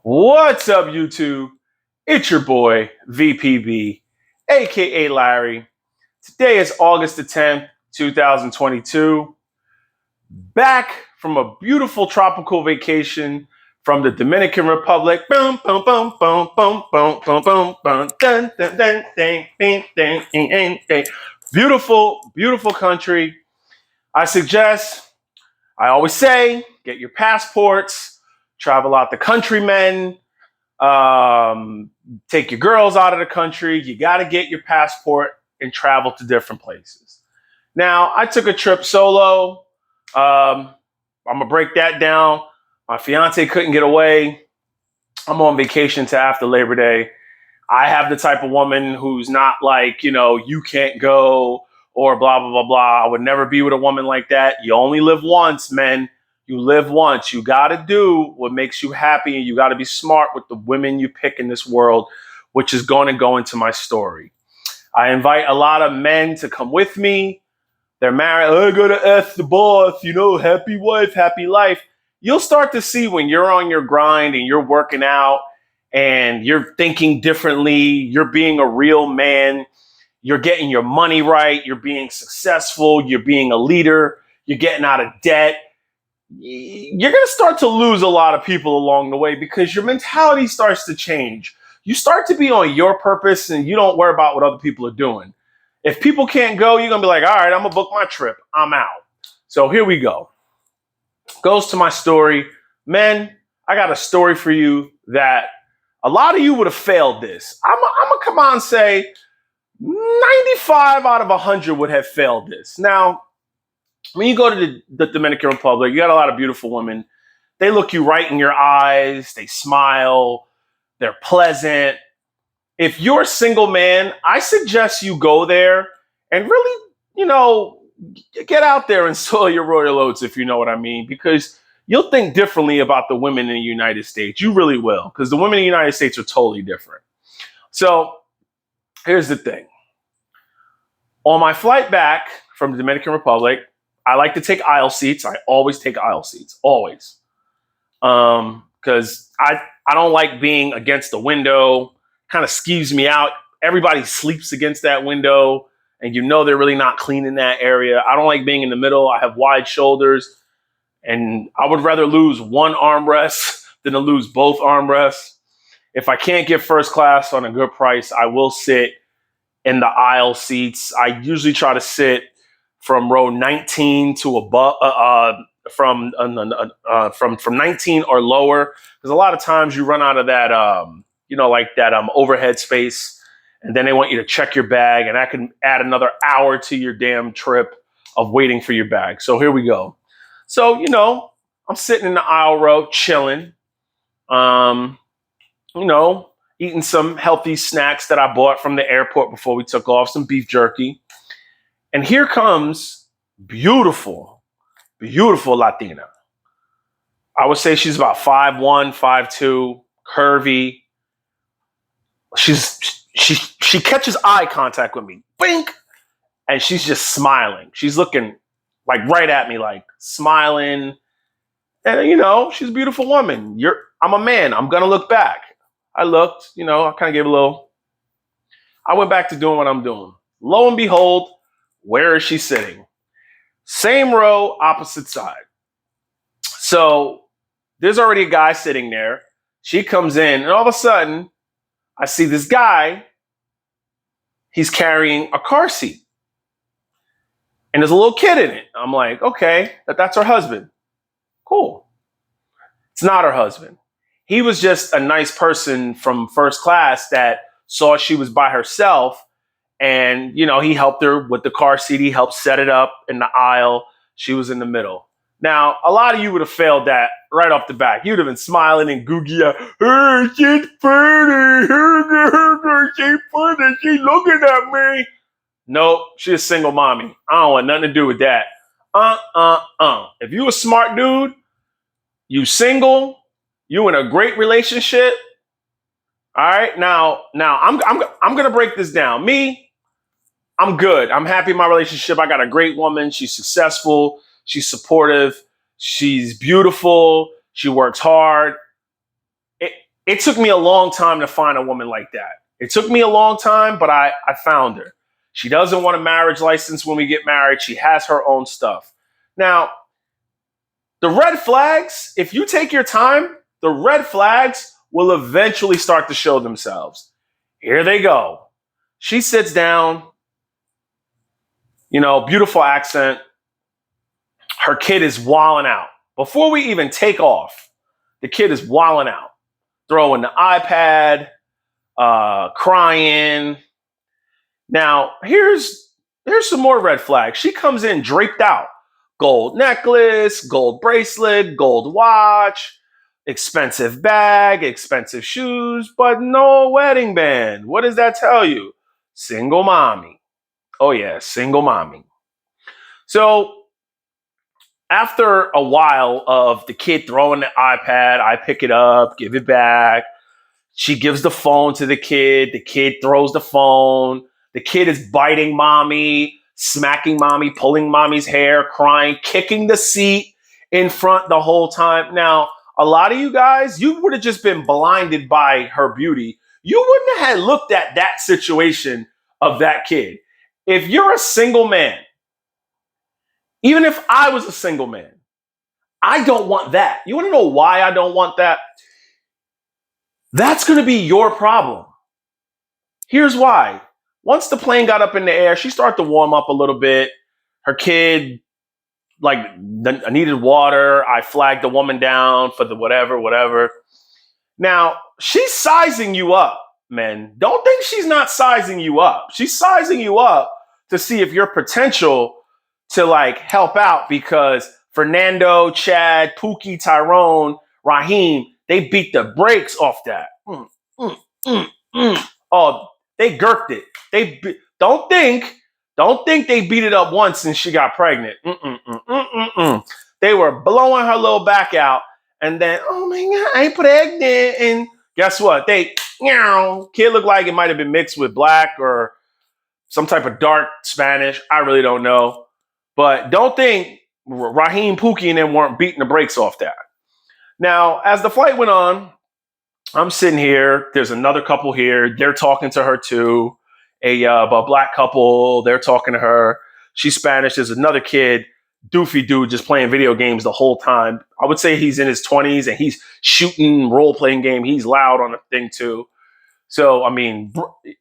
What's up, YouTube? It's your boy, VPB, aka Larry. Today is August the 10th, 2022. Back from a beautiful tropical vacation from the Dominican Republic. Boom, boom, boom, boom, boom, boom, boom, boom, boom, dun, dun, dun, dun, dun, dun, dun, dun. Beautiful, beautiful country. I always say, get your passports, travel out the country, men. Take your girls out of the country. You got to get your passport and travel to different places. Now, I took a trip solo. I'm going to break that down. My fiance couldn't get away. I'm on vacation to after Labor Day. I have the type of woman who's not like, you can't go or blah, blah, blah, blah. I would never be with a woman like that. You only live once, men. You live once. You got to do what makes you happy, and you got to be smart with the women you pick in this world, which is going to go into my story. I invite a lot of men to come with me. They're married. Oh, I got to ask the boss, happy wife, happy life. You'll start to see when you're on your grind and you're working out and you're thinking differently, you're being a real man, you're getting your money right, you're being successful, you're being a leader, you're getting out of debt. You're going to start to lose a lot of people along the way because your mentality starts to change. You start to be on your purpose and you don't worry about what other people are doing. If people can't go, you're going to be like, all right, I'm going to book my trip. I'm out. So here we go. Goes to my story. Men, I got a story for you that a lot of you would have failed this. I'm going to come on and say 95 out of 100 would have failed this. Now, when you go to the Dominican Republic, you got a lot of beautiful women. They look you right in your eyes. They smile. They're pleasant. If you're a single man, I suggest you go there and really, get out there and soil your royal oats, if you know what I mean, because you'll think differently about the women in the United States. You really will, because the women in the United States are totally different. So here's the thing. On my flight back from the Dominican Republic, I like to take aisle seats. I always take aisle seats, always. Because I don't like being against the window. Kind of skeeves me out. Everybody sleeps against that window, and they're really not cleaning that area. I don't like being in the middle. I have wide shoulders, and I would rather lose one armrest than to lose both armrests. If I can't get first class on a good price, I will sit in the aisle seats. I usually try to sit from row 19 to above, from 19 or lower, because a lot of times you run out of that, overhead space, and then they want you to check your bag, and that can add another hour to your damn trip of waiting for your bag. So here we go. So I'm sitting in the aisle row, chilling, eating some healthy snacks that I bought from the airport before we took off, some beef jerky. And here comes beautiful, beautiful Latina. I would say she's about 5'1", 5'2", curvy. She catches eye contact with me, blink, and she's just smiling. She's looking like right at me, like smiling. And she's a beautiful woman. I'm a man. I'm gonna look back. I looked. I kind of gave a little. I went back to doing what I'm doing. Lo and behold, where is she sitting? Same row, opposite side. So there's already a guy sitting there. She comes in, and all of a sudden, I see this guy. He's carrying a car seat. And there's a little kid in it. I'm like, okay, that's her husband. Cool. It's not her husband. He was just a nice person from first class that saw she was by herself. And, he helped her with the car seat. He helped set it up in the aisle. She was in the middle. Now, a lot of you would have failed that right off the bat. You'd have been smiling and googie. Hey, she's pretty. She's pretty. She's looking at me. Nope, she's a single mommy. I don't want nothing to do with that. If you a smart dude, you single, you in a great relationship. All right, now I'm gonna break this down. Me, I'm good. I'm happy in my relationship. I got a great woman. She's successful. She's supportive. She's beautiful. She works hard. It took me a long time to find a woman like that. It took me a long time, but I found her. She doesn't want a marriage license when we get married. She has her own stuff. Now, the red flags, if you take your time, the red flags will eventually start to show themselves. Here they go. She sits down, beautiful accent. Her kid is wilding out. Before we even take off, the kid is wilding out, throwing the iPad, crying. Now, here's some more red flags. She comes in draped out. Gold necklace, gold bracelet, gold watch, expensive bag, expensive shoes, but no wedding band. What does that tell you? Single mommy. Oh yeah, single mommy. So after a while of the kid throwing the iPad, I pick it up, give it back. She gives the phone to the kid throws the phone. The kid is biting mommy, smacking mommy, pulling mommy's hair, crying, kicking the seat in front the whole time. Now, a lot of you guys, you would have just been blinded by her beauty. You wouldn't have looked at that situation of that kid. If you're a single man, even if I was a single man, I don't want that. You want to know why I don't want that? That's going to be your problem. Here's why. Once the plane got up in the air, she started to warm up a little bit. Her kid, needed water. I flagged the woman down for the whatever. Now, she's sizing you up, men. Don't think she's not sizing you up. She's sizing you up to see if your potential to help out, because Fernando, Chad, Pookie, Tyrone, Raheem, they beat the brakes off that. Oh, they gurked it. Don't think they beat it up once and she got pregnant. They were blowing her little back out, and then, oh my God, I'm pregnant. And guess what? Kid looked like it might have been mixed with black or some type of dark Spanish. I really don't know. But don't think Raheem, Pookie, and them weren't beating the brakes off that. Now, as the flight went on, I'm sitting here. There's another couple here. They're talking to her too. A black couple. They're talking to her. She's Spanish. There's another kid, doofy dude, just playing video games the whole time. I would say he's in his 20s and he's shooting role-playing game. He's loud on the thing too. So, I mean,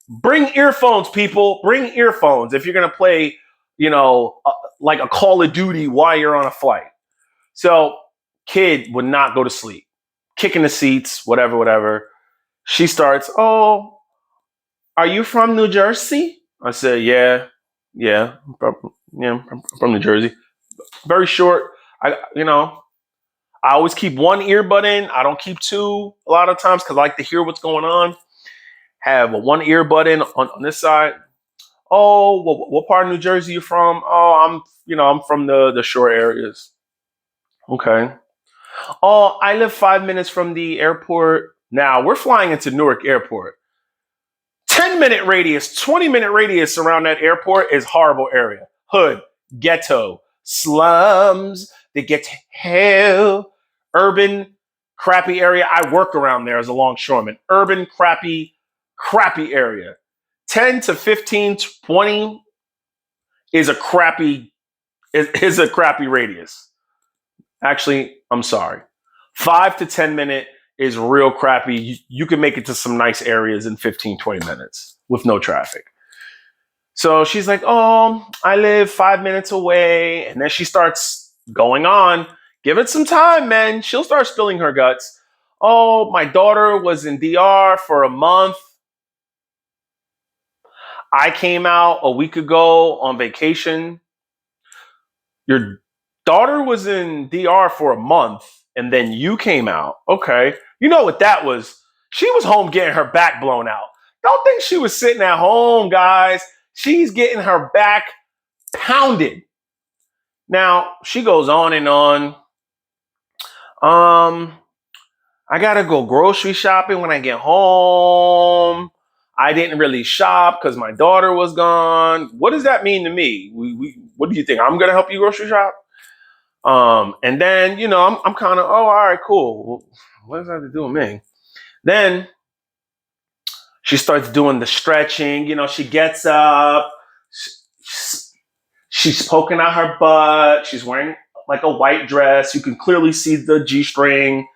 bring earphones, people. Bring earphones if you're going to play, like a Call of Duty while you're on a flight. So, kid would not go to sleep. Kicking the seats, whatever. She starts, oh, are you from New Jersey? I said, yeah, I'm from New Jersey. Very short. I always keep one earbud in. I don't keep two a lot of times because I like to hear what's going on. Have one earbud in on this side. Oh, what part of New Jersey you from? Oh, I'm from the shore areas. Okay. Oh, I live 5 minutes from the airport. Now we're flying into Newark Airport. 10-minute radius, 20-minute radius around that airport is horrible area. Hood, ghetto, slums, the ghetto, urban, crappy area. I work around there as a longshoreman. Urban, crappy area. 10 to 15, 20 is a crappy radius. Actually, I'm sorry. 5 to 10 minute is real crappy. You can make it to some nice areas in 15, 20 minutes with no traffic. So she's like, oh, I live 5 minutes away. And then she starts going on. Give it some time, man. She'll start spilling her guts. Oh, my daughter was in DR for a month. I came out a week ago on vacation. Your daughter was in DR for a month, and then you came out. Okay. You know what that was? She was home getting her back blown out. Don't think she was sitting at home, guys. She's getting her back pounded. Now, she goes on and on. I gotta go grocery shopping when I get home. I didn't really shop because my daughter was gone. What does that mean to me? What do you think? I'm gonna help you grocery shop? And then, I'm kind of, oh, all right, cool. What does that have to do with me? Then she starts doing the stretching. She gets up. She's poking out her butt. She's wearing like a white dress. You can clearly see the G-string.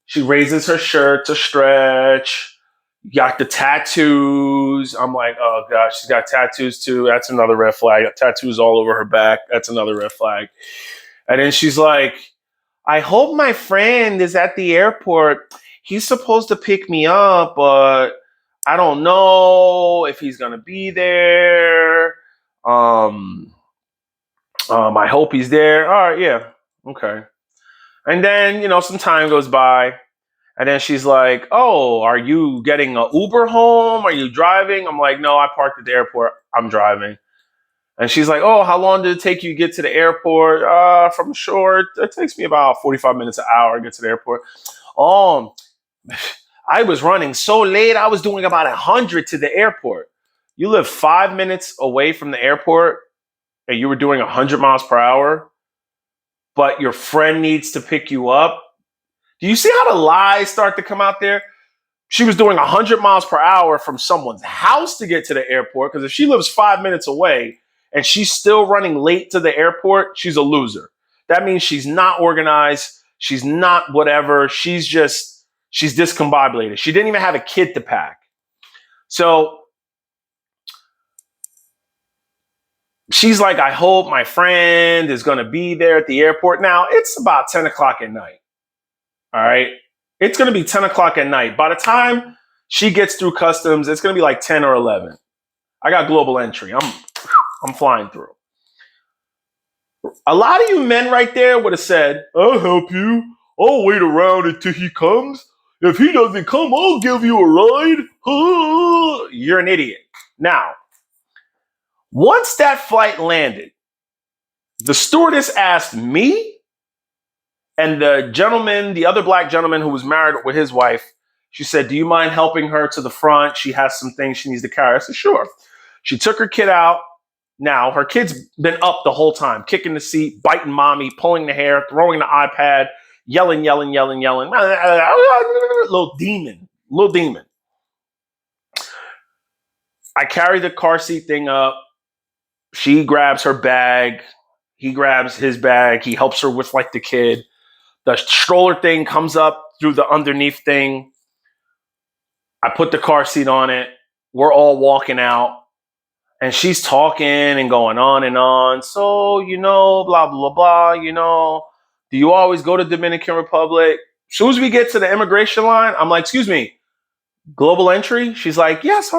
She raises her shirt to stretch. You got the tattoos. I'm like, oh gosh, she's got tattoos too. That's another red flag. Tattoos all over her back. That's another red flag. And then she's like, I hope my friend is at the airport. He's supposed to pick me up, but I don't know if he's gonna be there. I hope he's there. All right, yeah, okay. And then some time goes by, and then she's like, "Oh, are you getting an Uber home? Are you driving?" I'm like, "No, I parked at the airport. I'm driving." And she's like, "Oh, how long did it take you to get to the airport? From shore, it takes me about 45 minutes, an hour to get to the airport." Oh, I was running so late. I was doing about 100 to the airport. You live 5 minutes away from the airport, and you were doing 100 miles per hour, but your friend needs to pick you up. Do you see how the lies start to come out there? She was doing 100 miles per hour from someone's house to get to the airport, because if she lives 5 minutes away and she's still running late to the airport, she's a loser. That means she's not organized. She's not whatever. She's discombobulated. She didn't even have a kid to pack. So she's like, I hope my friend is going to be there at the airport. Now, it's about 10 o'clock at night. All right. It's going to be 10 o'clock at night. By the time she gets through customs, it's going to be like 10 or 11. I got global entry. I'm flying through. A lot of you men right there would have said, I'll help you. I'll wait around until he comes. If he doesn't come, I'll give you a ride. You're an idiot. Now, once that flight landed, the stewardess asked me and the other black gentleman who was married with his wife, she said, do you mind helping her to the front? She has some things she needs to carry. I said, sure. She took her kid out. Now, her kid's been up the whole time, kicking the seat, biting mommy, pulling the hair, throwing the iPad, yelling. Little demon. I carry the car seat thing up. She grabs her bag. He grabs his bag. He helps her with like the kid. The stroller thing comes up through the underneath thing. I put the car seat on it. We're all walking out. And she's talking and going on and on. So, blah, blah, blah, do you always go to Dominican Republic? As soon as we get to the immigration line, I'm like, excuse me, global entry? She's like, yes,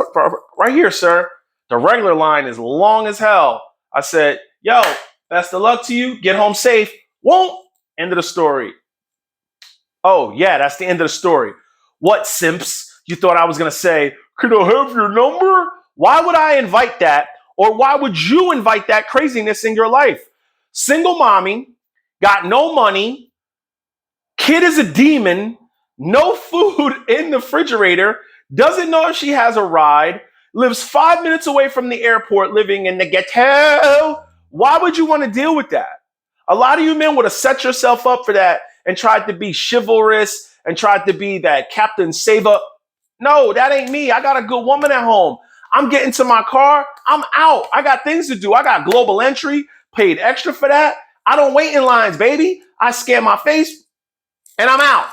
right here, sir. The regular line is long as hell. I said, yo, best of luck to you. Get home safe. Won't. End of the story. Oh, yeah, that's the end of the story. What, simps? You thought I was going to say, can I have your number? Why would I invite that? Or why would you invite that craziness in your life? Single mommy, got no money, kid is a demon, no food in the refrigerator, doesn't know if she has a ride, lives 5 minutes away from the airport, living in the ghetto. Why would you want to deal with that? A lot of you men would have set yourself up for that and tried to be chivalrous and tried to be that Captain Save-Up. No, that ain't me. I got a good woman at home. I'm getting to my car. I'm out. I got things to do. I got global entry, paid extra for that. I don't wait in lines, baby. I scan my face and I'm out.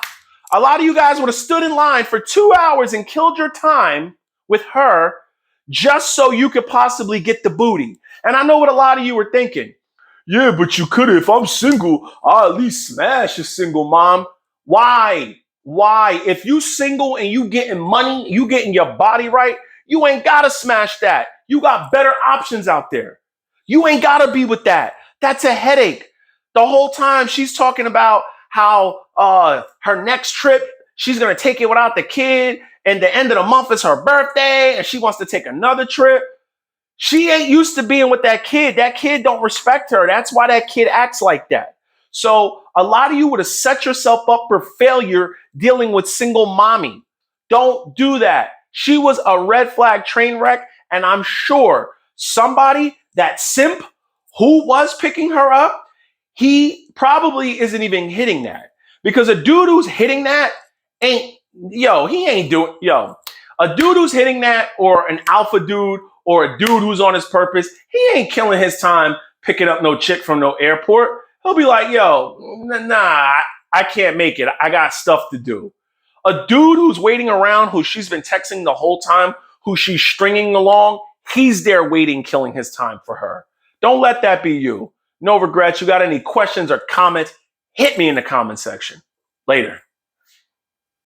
A lot of you guys would have stood in line for 2 hours and killed your time with her just so you could possibly get the booty. And I know what a lot of you were thinking. Yeah, but you could, if I'm single, I'll at least smash a single mom. Why? If you single and you getting money, you getting your body right, you ain't got to smash that. You got better options out there. You ain't got to be with that. That's a headache. The whole time she's talking about how her next trip, she's going to take it without the kid. And the end of the month is her birthday and she wants to take another trip. She ain't used to being with that kid. That kid don't respect her. That's why that kid acts like that. So a lot of you would have set yourself up for failure dealing with single mommy. Don't do that. She was a red flag train wreck. And I'm sure somebody, that simp who was picking her up, he probably isn't even hitting that. Because a dude who's hitting that ain't yo, he ain't doing, yo, a dude who's hitting that or an alpha dude or a dude who's on his purpose, he ain't killing his time picking up no chick from no airport. He'll be like, yo, nah, I can't make it. I got stuff to do. A dude who's waiting around, who she's been texting the whole time, who she's stringing along, he's there waiting, killing his time for her. Don't let that be you. No regrets. You got any questions or comments? Hit me in the comment section. Later.